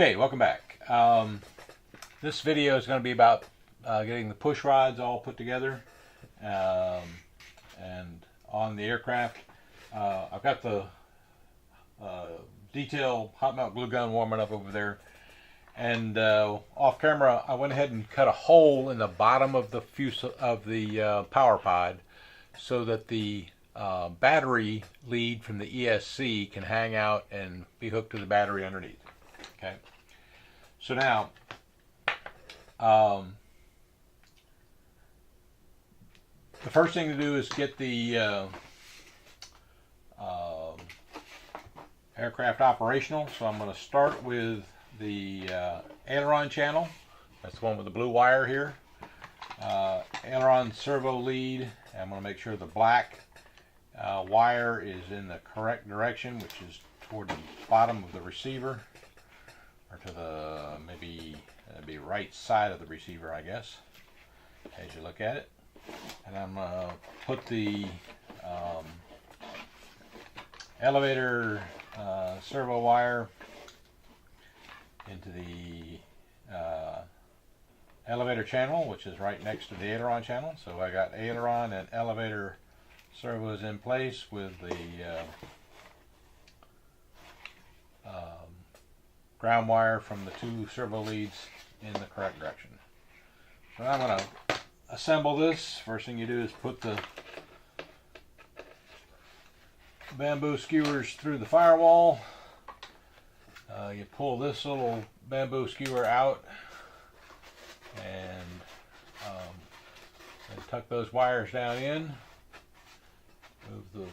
Okay, welcome back. This video is going to be about getting the push rods all put together and on the aircraft. I've got the detail hot melt glue gun warming up over there, and off camera I went ahead and cut a hole in the bottom of the power pod so that the battery lead from the ESC can hang out and be hooked to the battery underneath. Okay, so now the first thing to do is get the aircraft operational. So I'm going to start with the aileron channel. That's the one with the blue wire here. Aileron servo lead. I'm going to make sure the black wire is in the correct direction, which is toward the bottom of the receiver, or to the maybe right side of the receiver, I guess, as you look at it. And I'm going to put the elevator servo wire into the elevator channel, which is right next to the aileron channel. So I got aileron and elevator servos in place with the ground wire from the two servo leads in the correct direction. So now I'm going to assemble this. First thing you do is put the bamboo skewers through the firewall. You pull this little bamboo skewer out and tuck those wires down in. Move the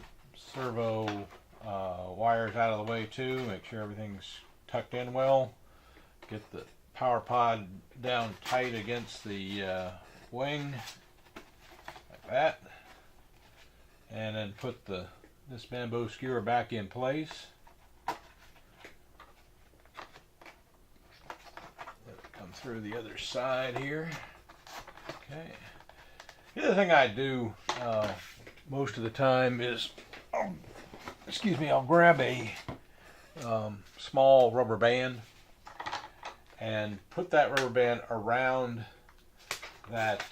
servo wires out of the way too. Make sure everything's tucked in well. Get the power pod down tight against the wing like that, and then put this bamboo skewer back in place. Let it come through the other side here. Okay. The other thing I do most of the time is, I'll grab a small rubber band and put that rubber band around that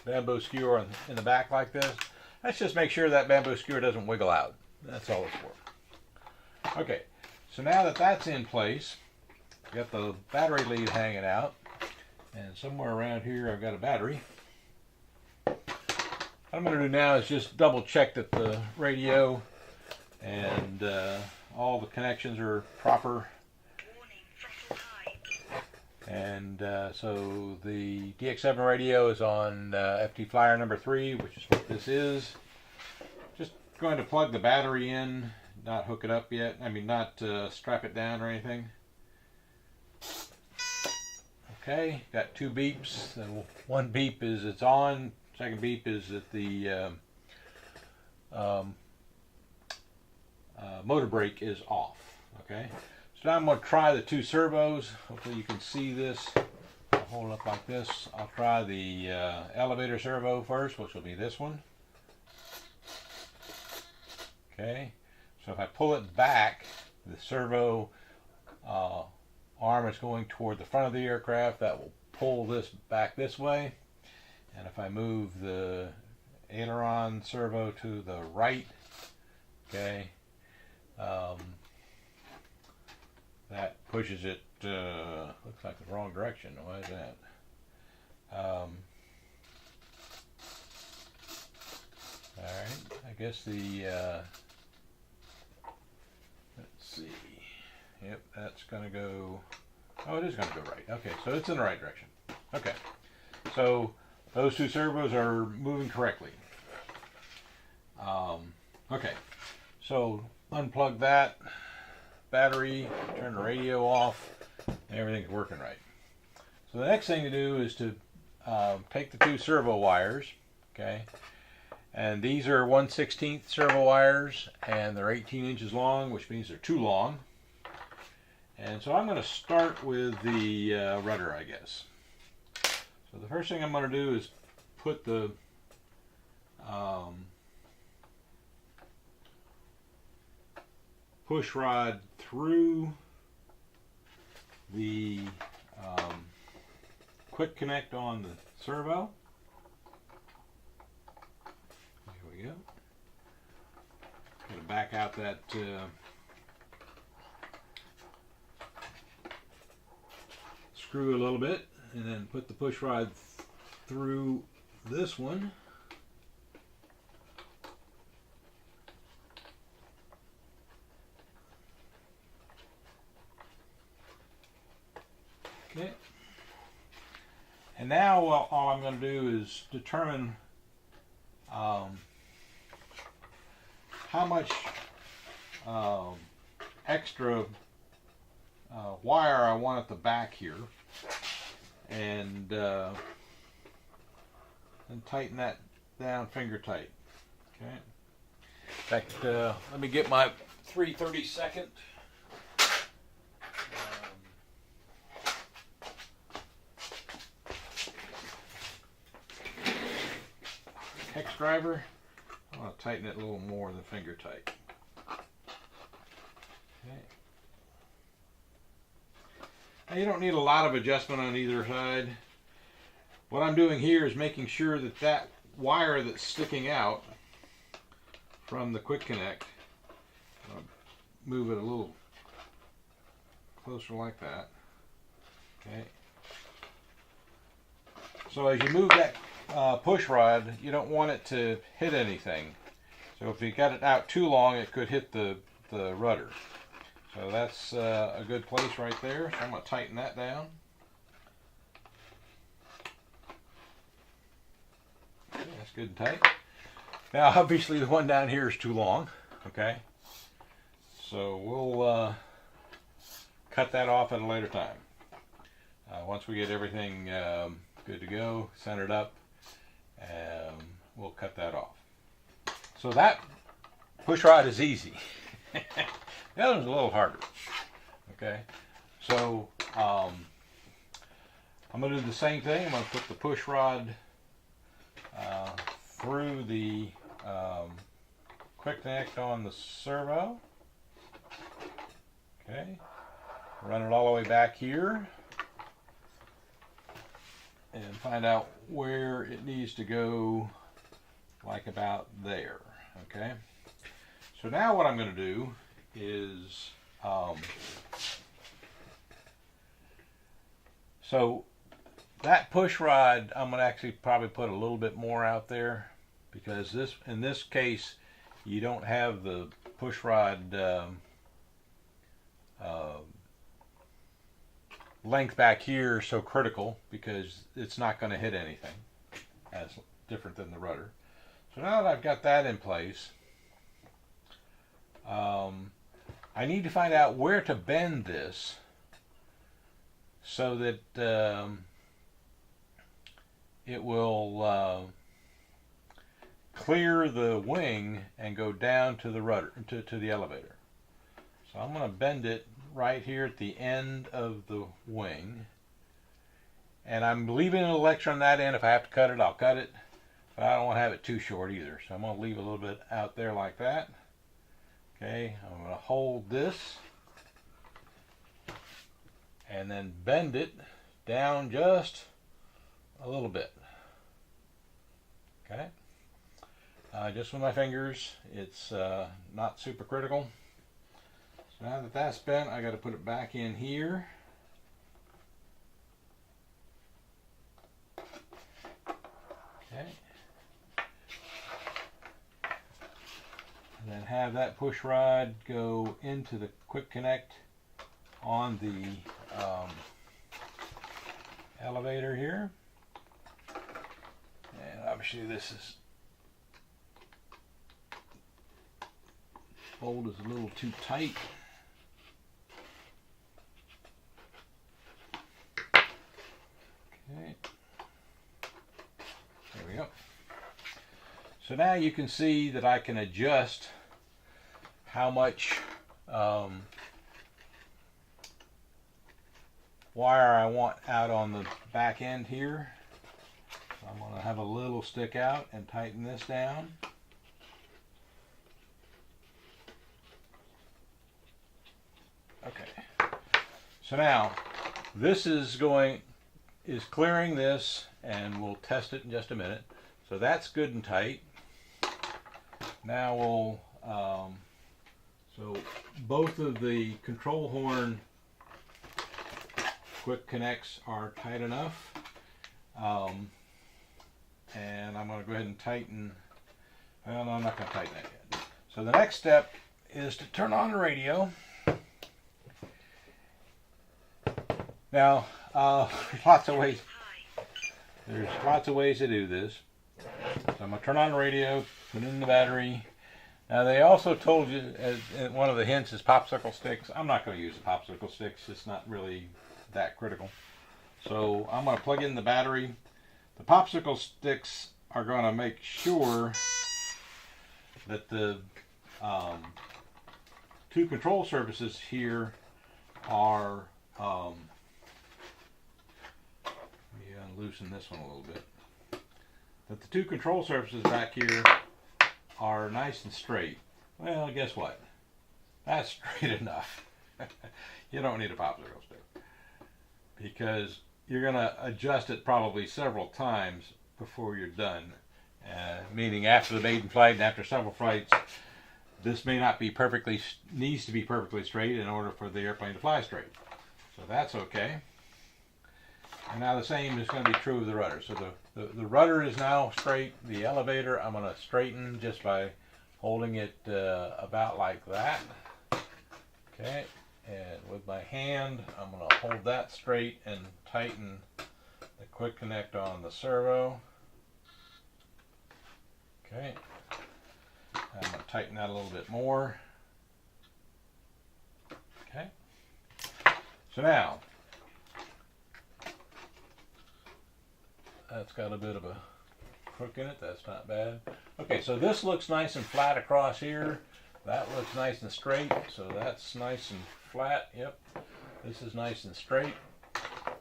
bamboo skewer in the back like this. Let's just make sure that bamboo skewer doesn't wiggle out. That's all it's for. Okay, so now that that's in place, got the battery lead hanging out, and somewhere around here I've got a battery. What I'm going to do now is just double check that the radio and all the connections are proper. And so the DX7 radio is on FT Flyer number 3, which is what this is. Just going to plug the battery in, not hook it up yet. I mean, not strap it down or anything. Okay, got two beeps. One beep is it's on. Second beep is that the motor brake is off. Okay. So now I'm going to try the two servos. Hopefully you can see this. I'll hold it up like this. I'll try the elevator servo first, which will be this one. Okay, so if I pull it back, the servo arm is going toward the front of the aircraft. That will pull this back this way. And if I move the aileron servo to the right, okay, that pushes it, looks like the wrong direction. Why is that? Alright, I guess the, let's see, yep, that's going to go, oh, it is going to go right. Okay, so it's in the right direction. Okay, so those two servos are moving correctly. Okay, so unplug that battery, turn the radio off, and everything's working right. So the next thing to do is to take the two servo wires, okay, and these are 1/16 servo wires, and they're 18 inches long, which means they're too long. And so I'm going to start with the rudder, I guess. So the first thing I'm going to do is put the push rod through the quick connect on the servo. Here we go. Going to back out that screw a little bit, and then put the push rod through this one. Okay. And now all I'm going to do is determine how much extra wire I want at the back here, and tighten that down finger tight. Okay. In fact, let me get my 3/32 hex driver. I want to tighten it a little more than finger tight. Okay. Now you don't need a lot of adjustment on either side. What I'm doing here is making sure that that wire that's sticking out from the quick connect, I'll move it a little closer like that. Okay. So as you move that push rod, you don't want it to hit anything. So if you got it out too long, it could hit the rudder. So that's a good place right there. So I'm going to tighten that down. Okay, that's good and tight. Now obviously the one down here is too long. Okay. So we'll cut that off at a later time. Once we get everything good to go, centered up, we'll cut that off. So that push rod is easy. The other one's a little harder. Okay, so I'm going to do the same thing. I'm going to put the push rod through the quick connect on the servo. Okay, run it all the way back here and find out where it needs to go, like about there. Okay, so now what I'm going to do is so that push rod, I'm going to actually probably put a little bit more out there, because this, in this case, you don't have the push rod length back here so critical, because it's not going to hit anything. That's different than the rudder. So now that I've got that in place, I need to find out where to bend this so that it will clear the wing and go down to the rudder, to the elevator. So I'm going to bend it right here at the end of the wing, and I'm leaving an electron on that end. If I have to cut it, I'll cut it, but I don't want to have it too short either, so I'm going to leave a little bit out there like that. Okay, I'm going to hold this and then bend it down just a little bit. Okay, just with my fingers. It's not super critical. So now that that's bent, I got to put it back in here. Okay. And then have that push rod go into the quick connect on the elevator here. And obviously this is bolt is a little too tight. Okay. There we go. So now you can see that I can adjust how much wire I want out on the back end here. So I'm going to have a little stick out and tighten this down. Okay. So now this is clearing this, and we'll test it in just a minute. So that's good and tight. Now we'll, so both of the control horn quick connects are tight enough. And I'm going to go ahead and tighten, well, no, I'm not going to tighten that yet. So the next step is to turn on the radio. Now, there's lots of ways to do this. So I'm going to turn on the radio, put in the battery. Now they also told you, as one of the hints is popsicle sticks. I'm not going to use the popsicle sticks. It's not really that critical. So I'm going to plug in the battery. The popsicle sticks are going to make sure that the two control surfaces here are, let me loosen this one a little bit, that the two control surfaces back here are nice and straight. Well, guess what? That's straight enough. You don't need a popsicle stick, because you're going to adjust it probably several times before you're done. Meaning after the maiden flight and after several flights, this may not be perfectly, needs to be perfectly straight in order for the airplane to fly straight. So that's okay. And now the same is going to be true of the rudder. So the rudder is now straight. The elevator I'm going to straighten just by holding it about like that. Okay. And with my hand, I'm going to hold that straight and tighten the quick connect on the servo. Okay. I'm going to tighten that a little bit more. Okay. So now, that's got a bit of a crook in it. That's not bad. Okay, so this looks nice and flat across here. That looks nice and straight. So that's nice and flat. Yep. This is nice and straight.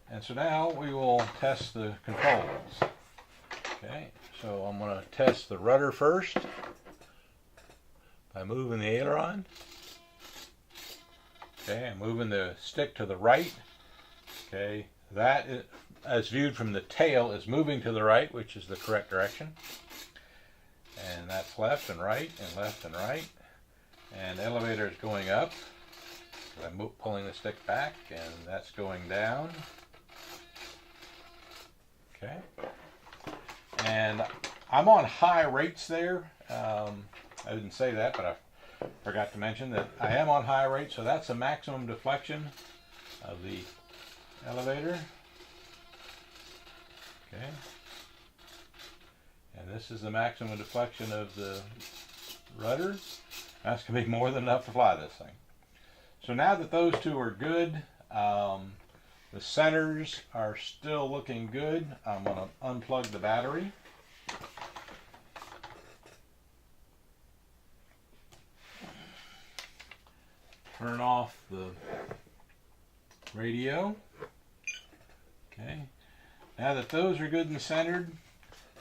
And so now we will test the controls. Okay, so I'm going to test the rudder first by moving the aileron. Okay, I'm moving the stick to the right. Okay, that is, as viewed from the tail, is moving to the right, which is the correct direction. And that's left and right and left and right. And the elevator is going up. So I'm pulling the stick back, and that's going down. Okay. And I'm on high rates there. I didn't say that, but I forgot to mention that I am on high rates, so that's the maximum deflection of the elevator. Okay. And this is the maximum deflection of the rudder. That's going to be more than enough to fly this thing. So now that those two are good, the centers are still looking good. I'm going to unplug the battery. Turn off the radio. Okay. Now that those are good and centered,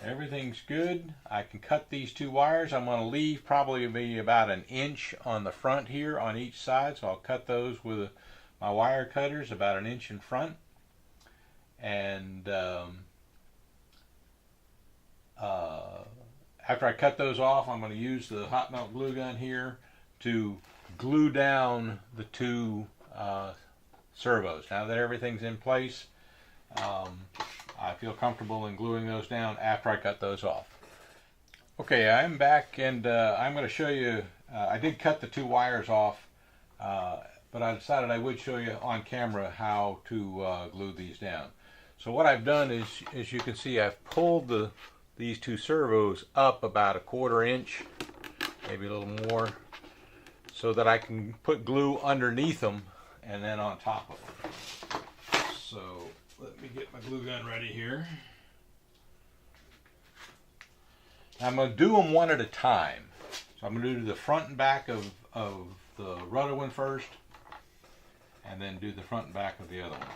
everything's good. I can cut these two wires. I'm going to leave probably maybe about an inch on the front here on each side. So I'll cut those with my wire cutters about an inch in front. And after I cut those off, I'm going to use the hot melt glue gun here to glue down the two servos. Now that everything's in place, I feel comfortable in gluing those down after I cut those off. Okay, I'm back, and I'm going to show you, I did cut the two wires off, but I decided I would show you on camera how to glue these down. So what I've done is, as you can see, I've pulled these two servos up about 1/4 inch, maybe a little more, so that I can put glue underneath them and then on top of them. So let me get my glue gun ready here. I'm going to do them one at a time. So I'm going to do the front and back of the rudder one first, and then do the front and back of the other one.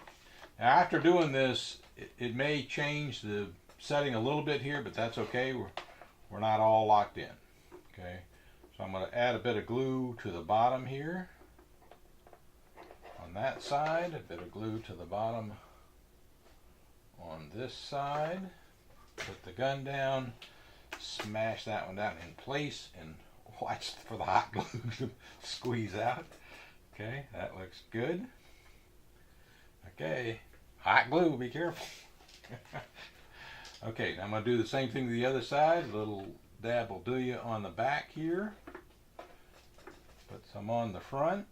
Now after doing this, it may change the setting a little bit here, but that's okay. We're not all locked in. Okay, so I'm going to add a bit of glue to the bottom here on that side, a bit of glue to the bottom on this side. Put the gun down, smash that one down in place, and watch for the hot glue to squeeze out. Okay, that looks good. Okay, hot glue, be careful. Okay, now I'm going to do the same thing to the other side. A little dab will do you on the back here. Put some on the front.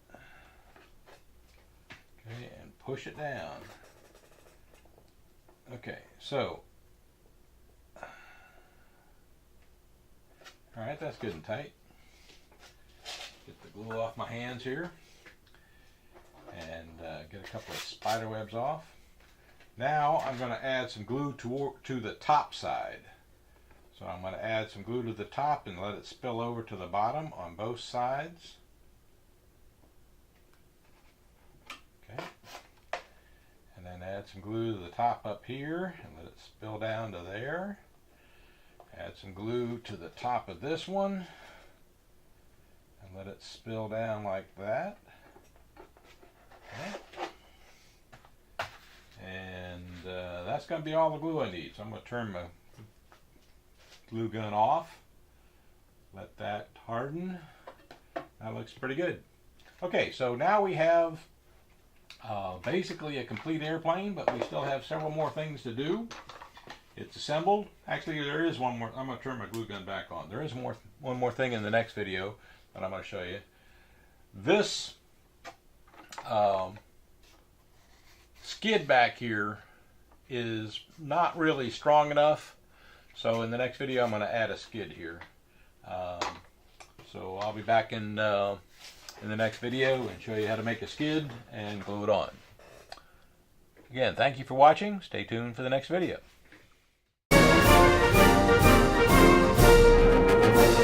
Okay, and push it down. Okay, so, alright, that's good and tight. Get the glue off my hands here. And get a couple of spider webs off. Now I'm going to add some glue to the top side. So I'm going to add some glue to the top and let it spill over to the bottom on both sides. Okay. And then add some glue to the top up here and let it spill down to there. Add some glue to the top of this one and let it spill down like that. Okay. And that's going to be all the glue I need. So I'm going to turn my glue gun off. Let that harden. That looks pretty good. Okay, so now we have basically a complete airplane, but we still have several more things to do. It's assembled. Actually, there is one more. I'm going to turn my glue gun back on. There is one more thing in the next video that I'm going to show you. This skid back here is not really strong enough, so in the next video I'm going to add a skid here. So I'll be back in the next video and show you how to make a skid and glue it on. Again, thank you for watching. Stay tuned for the next video.